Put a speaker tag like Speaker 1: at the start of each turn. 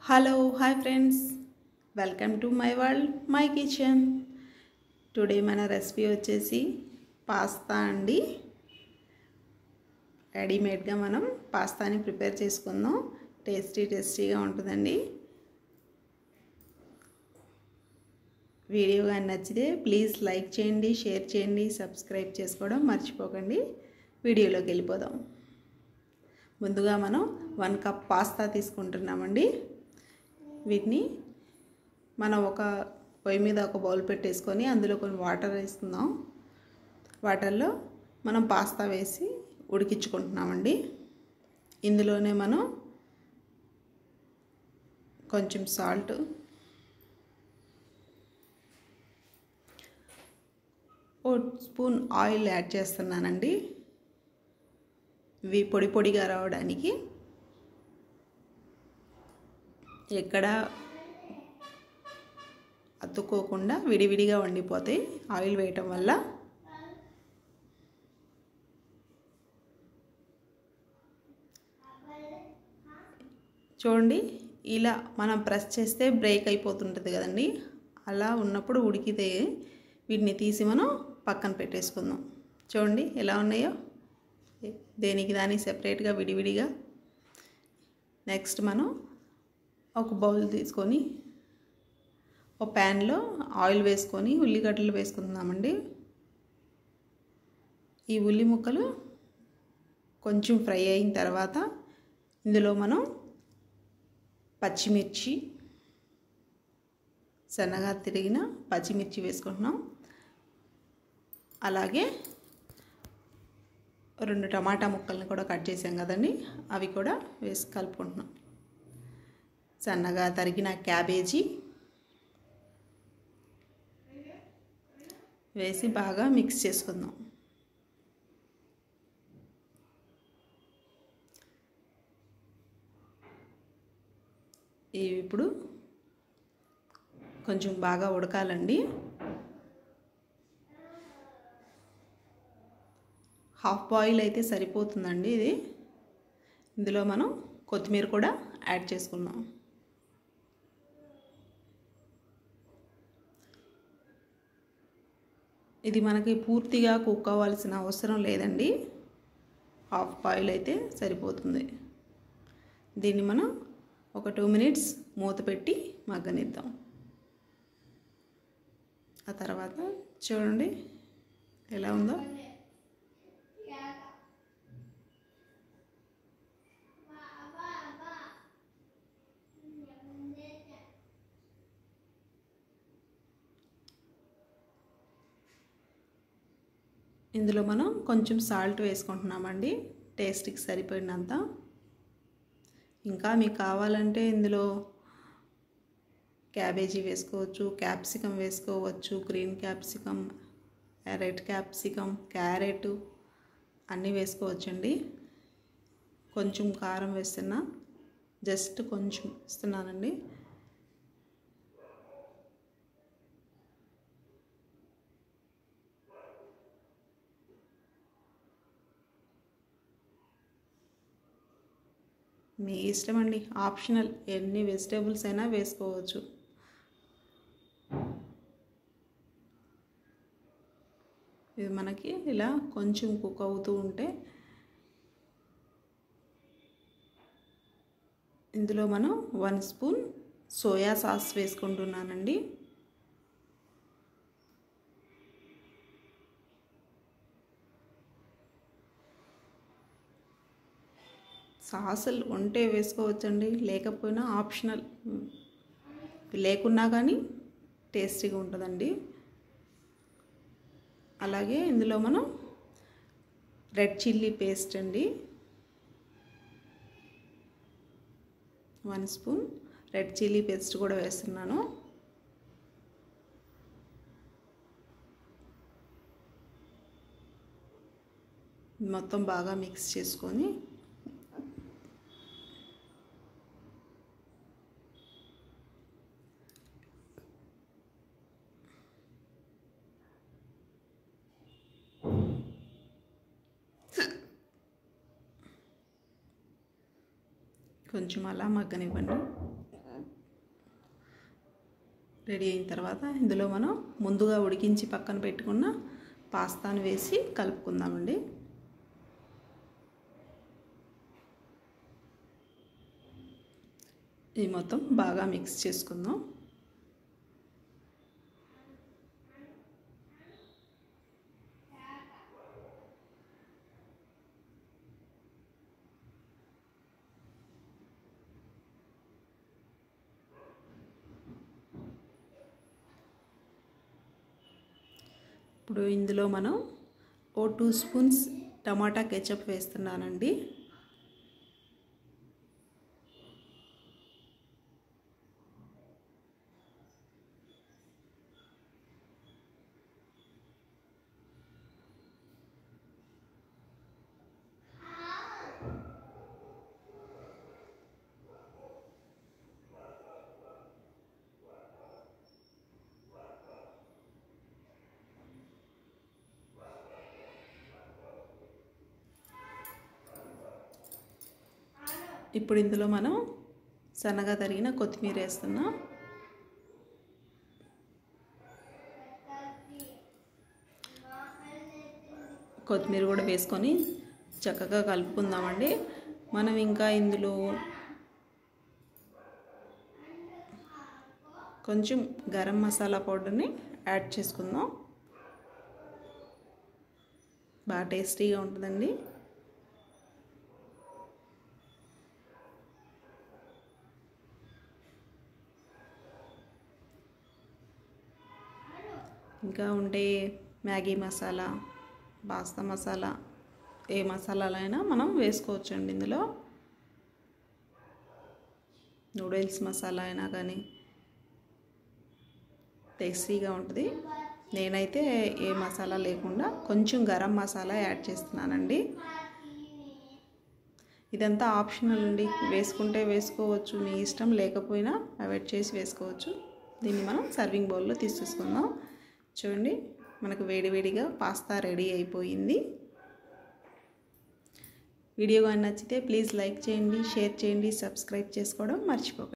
Speaker 1: Hello hi friends, welcome to my world my kitchen. Today మన recipe వచ్చేసి pasta అండి. రెడీమేడ్గా మనం పాస్తాని ప్రిపేర్ చేసుకుందాం. టేస్టీగా ఉంటుందండి. వీడియో కానీ నచ్చితే ప్లీజ్ లైక్ చేయండి, షేర్ చేయండి, సబ్స్క్రైబ్ చేసుకోవడం మర్చిపోకండి. వీడియోలోకి వెళ్ళిపోదాం. ముందుగా మనం 1 కప్ పాస్తా తీసుకుంటున్నామండి. వీటిని మనం ఒక పొయ్యి మీద ఒక బౌల్ పెట్టేసుకొని అందులో కొన్ని వాటర్ వేసుకుందాం. వాటర్లో మనం పాస్తా వేసి ఉడికించుకుంటున్నామండి. ఇందులోనే మనం కొంచెం సాల్ట్, ఓ స్పూన్ ఆయిల్ యాడ్ చేస్తున్నానండి. ఇవి పొడి పొడిగా రావడానికి. ఎక్కడ అతుక్కోకుండా విడివిడిగా వండిపోతాయి ఆయిల్ వేయటం వల్ల. చూడండి, ఇలా మనం ప్రెస్ చేస్తే బ్రేక్ అయిపోతుంటుంది కదండి. అలా ఉన్నప్పుడు ఉడికితే వీటిని తీసి మనం పక్కన పెట్టేసుకుందాం. చూడండి ఎలా ఉన్నాయో, దేనికి దానికి సెపరేట్గా విడివిడిగా. నెక్స్ట్ మనం ఒక బౌల్ తీసుకొని ఒక ప్యాన్లో ఆయిల్ వేసుకొని ఉల్లిగడ్డలు వేసుకుందామండి. ఈ ఉల్లి ముక్కలు కొంచెం ఫ్రై అయిన తర్వాత ఇందులో మనం పచ్చిమిర్చి, సన్నగా తిరిగిన పచ్చిమిర్చి వేసుకుంటున్నాం. అలాగే 2 టమాటా ముక్కల్ని కూడా కట్ చేసాం కదండి, అవి కూడా వేసి కలుపుకుంటున్నాం. సన్నగా తరిగిన క్యాబేజీ వేసి బాగా మిక్స్ చేసుకుందాం. ఇవి ఇప్పుడు కొంచెం బాగా ఉడకాలండి. హాఫ్ బాయిల్ అయితే సరిపోతుందండి ఇది. ఇందులో మనం కొత్తిమీర కూడా యాడ్ చేసుకుందాం. ఇది మనకి పూర్తిగా కుక్ అవ్వాల్సిన అవసరం లేదండి. హాఫ్ బాయిల్ అయితే సరిపోతుంది. దీన్ని మనం ఒక 2 మినిట్స్ మూత పెట్టి మగ్గనిద్దాం. ఆ తర్వాత చూడండి ఎలా ఉందో. ఇందులో మనం కొంచెం సాల్ట్ వేసుకుంటున్నామండి, టేస్ట్కి సరిపడినంత. ఇంకా మీకు కావాలంటే ఇందులో క్యాబేజీ వేసుకోవచ్చు, క్యాప్సికమ్ వేసుకోవచ్చు, green capsicum, red capsicum, carrot అన్నీ వేసుకోవచ్చండి. కొంచెం కారం వేస్తున్నా, జస్ట్ కొంచెం ఇస్తున్నానండి. మీ ఇష్టం అండి, ఆప్షనల్. ఎన్ని వెజిటేబుల్స్ అయినా వేసుకోవచ్చు. ఇది మనకి ఇలా కొంచెం కుక్ అవుతూ ఉంటే ఇందులో మనం 1 స్పూన్ సోయా సాస్ వేసుకుంటున్నానండి. సాసులు ఉంటే వేసుకోవచ్చండి, లేకపోయినా ఆప్షనల్. లేకున్నా కానీ టేస్టీగా ఉంటుందండి. అలాగే ఇందులో మనం రెడ్ చిల్లీ పేస్ట్ అండి, 1 స్పూన్ రెడ్ చిల్లీ పేస్ట్ కూడా వేస్తున్నాను. మొత్తం బాగా మిక్స్ చేసుకొని కొంచెం అలా మగ్గనివ్వండి. రెడీ అయిన తర్వాత ఇందులో మనం ముందుగా ఉడికించి పక్కన పెట్టుకున్న పాస్తాను వేసి కలుపుకుందామండి. ఇది మొత్తం బాగా మిక్స్ చేసుకుందాం. ఇప్పుడు ఇందులో మనం 2 స్పూన్స్ టమాటా కెచప్ వేస్తున్నానండి. ఇప్పుడు ఇందులో మనం సన్నగా తరిగిన కొత్తిమీర వేస్తున్నాం. కొత్తిమీర కూడా వేసుకొని చక్కగా కలుపుకుందామండి. మనం ఇంకా ఇందులో కొంచెం గరం మసాలా పౌడర్ని యాడ్ చేసుకుందాం. బాగా టేస్టీగా ఉంటుందండి. ఇంకా ఉండే మ్యాగీ మసాలా, పాస్తా మసాలా, ఏ మసాలాలైనా మనం వేసుకోవచ్చండి. ఇందులో నూడిల్స్ మసాలా అయినా కానీ టేస్టీగా ఉంటుంది. నేనైతే ఏ మసాలా లేకుండా కొంచెం గరం మసాలా యాడ్ చేస్తున్నానండి. ఇదంతా ఆప్షనల్ అండి, వేసుకుంటే వేసుకోవచ్చు, మీ ఇష్టం, లేకపోయినా అవాయిడ్ చేసి వేసుకోవచ్చు. దీన్ని మనం సర్వింగ్ బౌల్లో తీసేసుకుందాం. చూడండి, మనకు వేడివేడిగా పాస్తా రెడీ అయిపోయింది. వీడియో కానీ నచ్చితే ప్లీజ్ లైక్ చేయండి, షేర్ చేయండి, సబ్స్క్రైబ్ చేసుకోవడం మర్చిపోకండి.